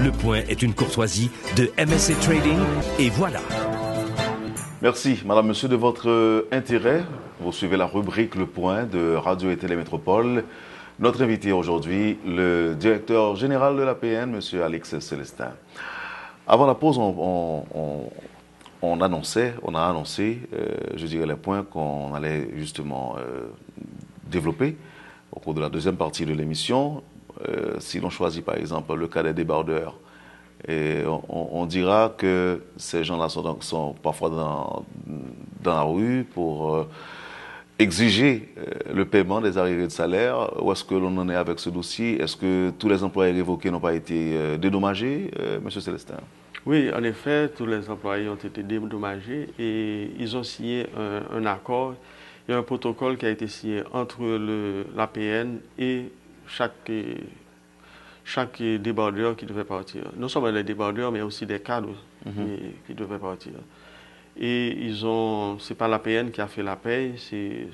Le point est une courtoisie de MSC Trading et voilà. Merci, madame, monsieur, de votre intérêt. Vous suivez la rubrique Le Point de Radio et Télémétropole. Notre invité aujourd'hui, le directeur général de l'APN, monsieur Alex Célestin. Avant la pause, on a annoncé, je dirais, les points qu'on allait justement développer au cours de la deuxième partie de l'émission. Si l'on choisit par exemple le cas des débardeurs, et on dira que ces gens-là sont parfois dans la rue pour exiger le paiement des arriérés de salaire. Où est-ce que l'on en est avec ce dossier? Est-ce que tous les employés révoqués n'ont pas été dédommagés, monsieur Célestin? Oui, en effet, tous les employés ont été dédommagés et ils ont signé un accord. Il y a un protocole qui a été signé entre l'APN et chaque débardeur qui devait partir. Non seulement les débardeurs, mais aussi des cadres qui devaient partir. Et c'est pas l'APN qui a fait la paye,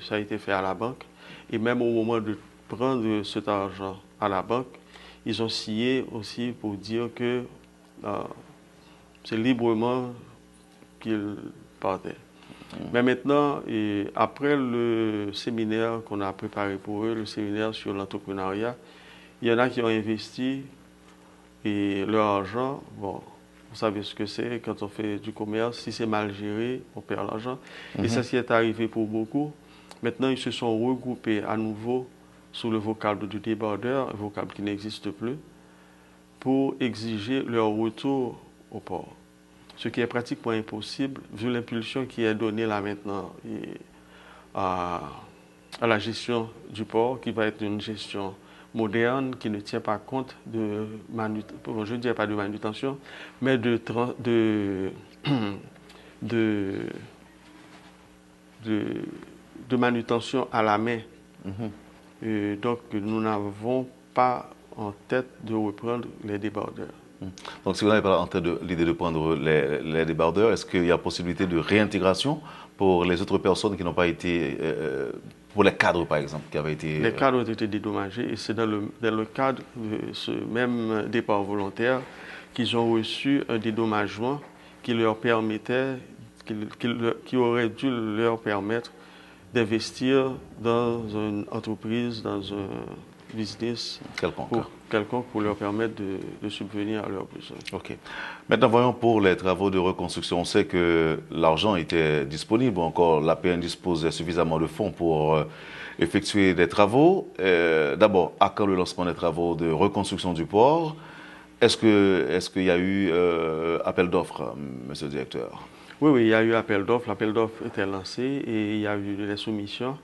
ça a été fait à la banque. Et même au moment de prendre cet argent à la banque, ils ont signé aussi pour dire que c'est librement qu'ils partaient. Mais maintenant, après le séminaire qu'on a préparé pour eux, le séminaire sur l'entrepreneuriat, il y en a qui ont investi et leur argent, bon, vous savez ce que c'est quand on fait du commerce, si c'est mal géré, on perd l'argent. Et c'est ce qui est arrivé pour beaucoup. Maintenant, ils se sont regroupés à nouveau sous le vocable du débardeur, un vocable qui n'existe plus, pour exiger leur retour au port. Ce qui est pratiquement impossible, vu l'impulsion qui est donnée là maintenant à la gestion du port, qui va être une gestion moderne, qui ne tient pas compte de manutention, je ne dirais pas de manutention, mais de manutention à la main. Donc, nous n'avons pas en tête de reprendre les débardeurs. Donc, si vous n'avez pas en tête l'idée de prendre les débardeurs, est-ce qu'il y a possibilité de réintégration pour les autres personnes qui n'ont pas été, pour les cadres par exemple, qui avaient été... Les cadres ont été dédommagés et c'est dans le cadre de ce même départ volontaire qu'ils ont reçu un dédommagement qui leur permettait, qui aurait dû leur permettre d'investir dans une entreprise, dans un business quelconque pour leur permettre de subvenir à leurs besoins. Ok. Maintenant, voyons pour les travaux de reconstruction. On sait que l'argent était disponible, encore l'APN disposait suffisamment de fonds pour effectuer des travaux. D'abord, à quand le lancement des travaux de reconstruction du port? Est-ce qu'il y a eu appel d'offres, monsieur le directeur? Oui, il y a eu appel d'offres. L'appel d'offres était lancé et il y a eu des soumissions.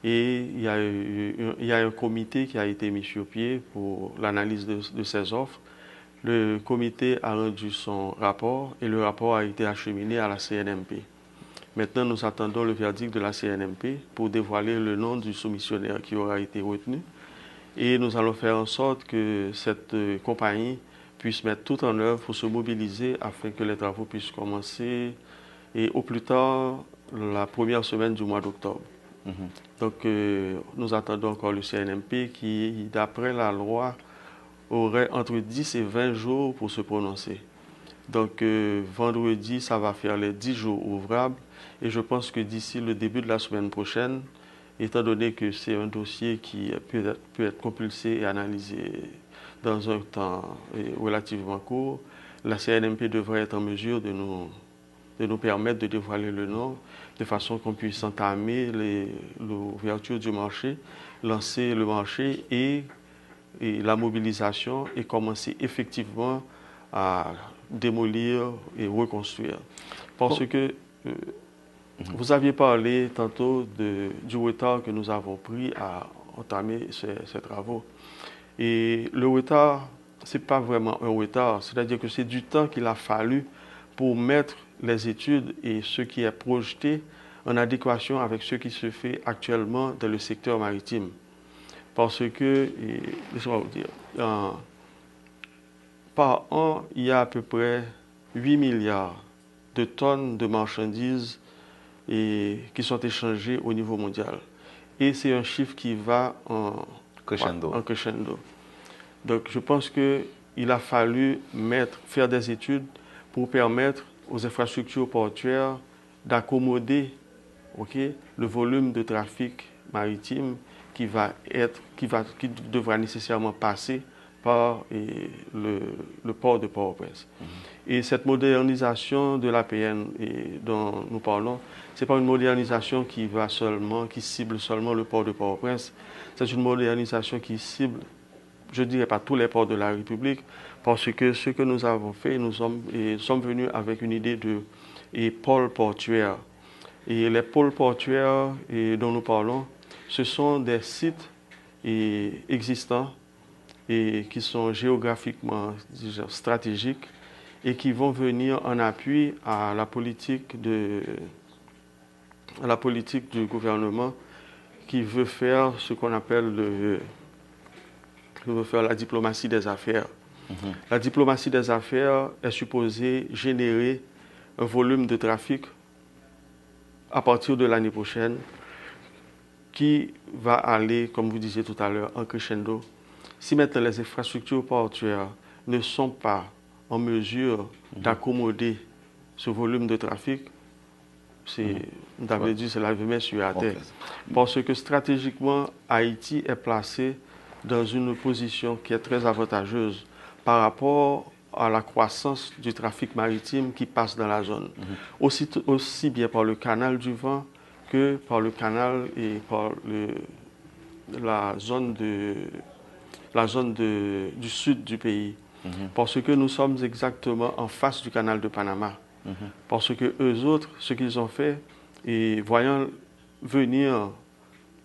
Et il y a un comité qui a été mis sur pied pour l'analyse de ces offres. Le comité a rendu son rapport et le rapport a été acheminé à la CNMP. Maintenant, nous attendons le verdict de la CNMP pour dévoiler le nom du soumissionnaire qui aura été retenu. Et nous allons faire en sorte que cette compagnie puisse mettre tout en œuvre pour se mobiliser afin que les travaux puissent commencer et au plus tard la première semaine du mois d'octobre. Donc, nous attendons encore le CNMP qui, d'après la loi, aurait entre 10 et 20 jours pour se prononcer. Donc, vendredi, ça va faire les 10 jours ouvrables. Et je pense que d'ici le début de la semaine prochaine, étant donné que c'est un dossier qui peut être compulsé et analysé dans un temps relativement court, la CNMP devrait être en mesure de nous permettre de dévoiler le nom de façon qu'on puisse entamer l'ouverture du marché, lancer le marché et la mobilisation et commencer effectivement à démolir et reconstruire. Parce que vous aviez parlé tantôt du retard que nous avons pris à entamer ces travaux. Et le retard, ce n'est pas vraiment un retard, c'est-à-dire que c'est du temps qu'il a fallu pour mettre les études et ce qui est projeté en adéquation avec ce qui se fait actuellement dans le secteur maritime. Parce que, laissez-moi vous dire, par an, il y a à peu près 8 milliards de tonnes de marchandises qui sont échangées au niveau mondial. Et c'est un chiffre qui va en crescendo. Donc je pense que il a fallu faire des études pour permettre aux infrastructures portuaires d'accommoder le volume de trafic maritime qui devra nécessairement passer par le port de Port-au-Prince. Et cette modernisation de l'APN dont nous parlons, ce n'est pas une modernisation qui cible seulement le port de Port-au-Prince, c'est une modernisation qui cible, je ne dirais pas tous les ports de la République, parce que ce que nous avons fait, nous sommes venus avec une idée de pôle portuaire. Et les pôles portuaires dont nous parlons, ce sont des sites existants et qui sont géographiquement stratégiques et qui vont venir en appui à la politique du gouvernement qui veut faire ce qu'on appelle la diplomatie des affaires. La diplomatie des affaires est supposée générer un volume de trafic à partir de l'année prochaine qui va aller, comme vous disiez tout à l'heure, en crescendo. Si maintenant les infrastructures portuaires ne sont pas en mesure d'accommoder ce volume de trafic, c'est la vie sur la terre. Parce que stratégiquement, Haïti est placé dans une position qui est très avantageuse par rapport à la croissance du trafic maritime qui passe dans la zone. Aussi bien par le canal du vent que par le canal et par la zone du sud du pays. Parce que nous sommes exactement en face du canal de Panama. Parce que eux autres, ce qu'ils ont fait, et voyant venir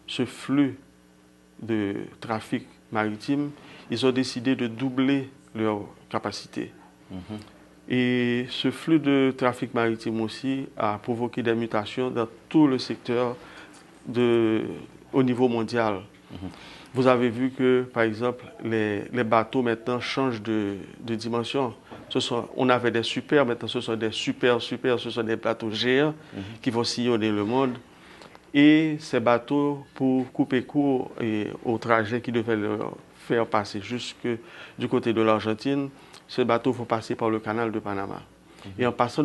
ce flux de trafic maritime, ils ont décidé de doubler leur capacité. Et ce flux de trafic maritime aussi a provoqué des mutations dans tout le secteur au niveau mondial. Vous avez vu que, par exemple, les bateaux maintenant changent de dimension. On avait des super, maintenant ce sont des super, ce sont des bateaux géants qui vont sillonner le monde. Et ces bateaux, pour couper court au trajet qui devait leur faire passer jusque du côté de l'Argentine, ces bateaux vont passer par le canal de Panama. Et en passant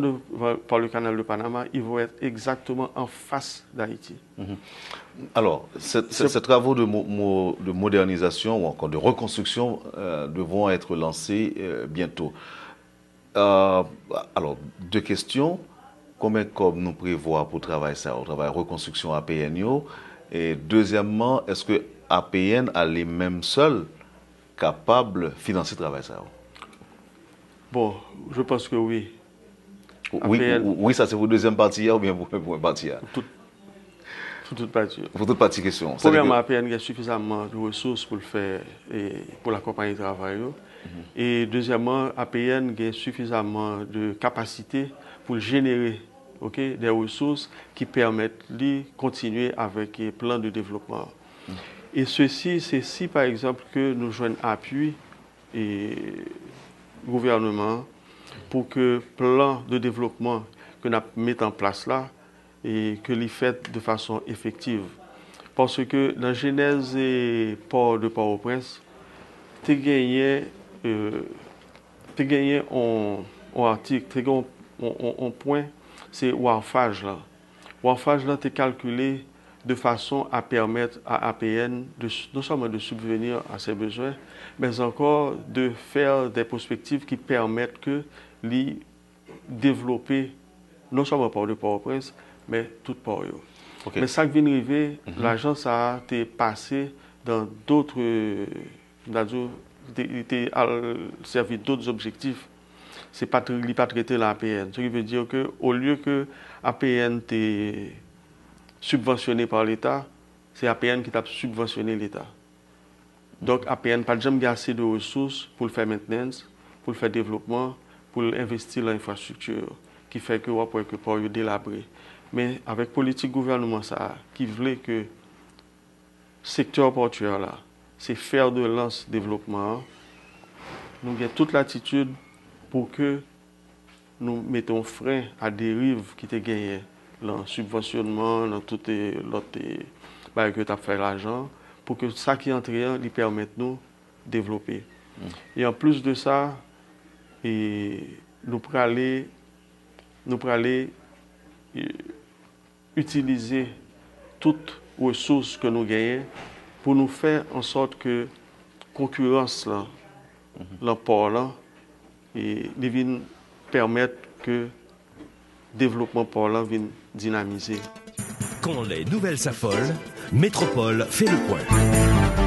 par le canal de Panama, ils vont être exactement en face d'Haïti. Alors, ces travaux de modernisation ou encore de reconstruction devront être lancés bientôt. Alors, deux questions. Combien comme nous prévoit pour travailler ça, au travail reconstruction APN? Et deuxièmement, est-ce que APN a les mêmes seuls capables de financer le travail ça? Bon, je pense que oui. Oui, ça c'est pour deuxième partie ou bien pour première partie? Pour toute partie. Pour toute partie question. Premièrement, APN a suffisamment de ressources pour le faire et pour l'accompagner le travail. Et deuxièmement, APN a suffisamment de capacité pour générer des ressources qui permettent de continuer avec les plans de développement. Et ceci, c'est si par exemple que nous joignons appui et gouvernement pour que le plan de développement que nous mettons en place là et que les fait de façon effective. Parce que dans la genèse et port de Port-au-Prince, tu as gagné un article, tu as gagné un point, c'est wharfage là. Wharfage là, tu calculé de façon à permettre à APN non seulement de subvenir à ses besoins, mais encore de faire des perspectives qui permettent que de développer non seulement Port de Port-au-Prince, mais tout port. Mais ça qui vient arriver, l'agence a été passée dans d'autres, servi d'autres objectifs. C'est pas traiter l'APN. Ce qui veut dire qu'au lieu que APN est subventionné par l'État, c'est APN qui t'a subventionné l'État. Donc APN n'a pas jamais assez de ressources pour le faire maintenance, pour le faire développement, pour investir dans l'infrastructure, qui fait que on peut que port est délabré. Mais avec politique gouvernement ça, qui voulait que le secteur portuaire là, c'est faire de lance développement, nous avons toute l'attitude pour que nous mettons frein à dérive qui te gagné dans le subventionnement, dans tout l'autre que tu as fait l'argent, pour que ça qui est entré, lui permette nous de développer. Et en plus de ça, nous pourrons aller utiliser toutes les ressources que nous gagnons pour nous faire en sorte que la concurrence là, l'emport là, et vienne permettre que le développement port là vienne dynamiser. Quand les nouvelles s'affolent, Métropole fait le point.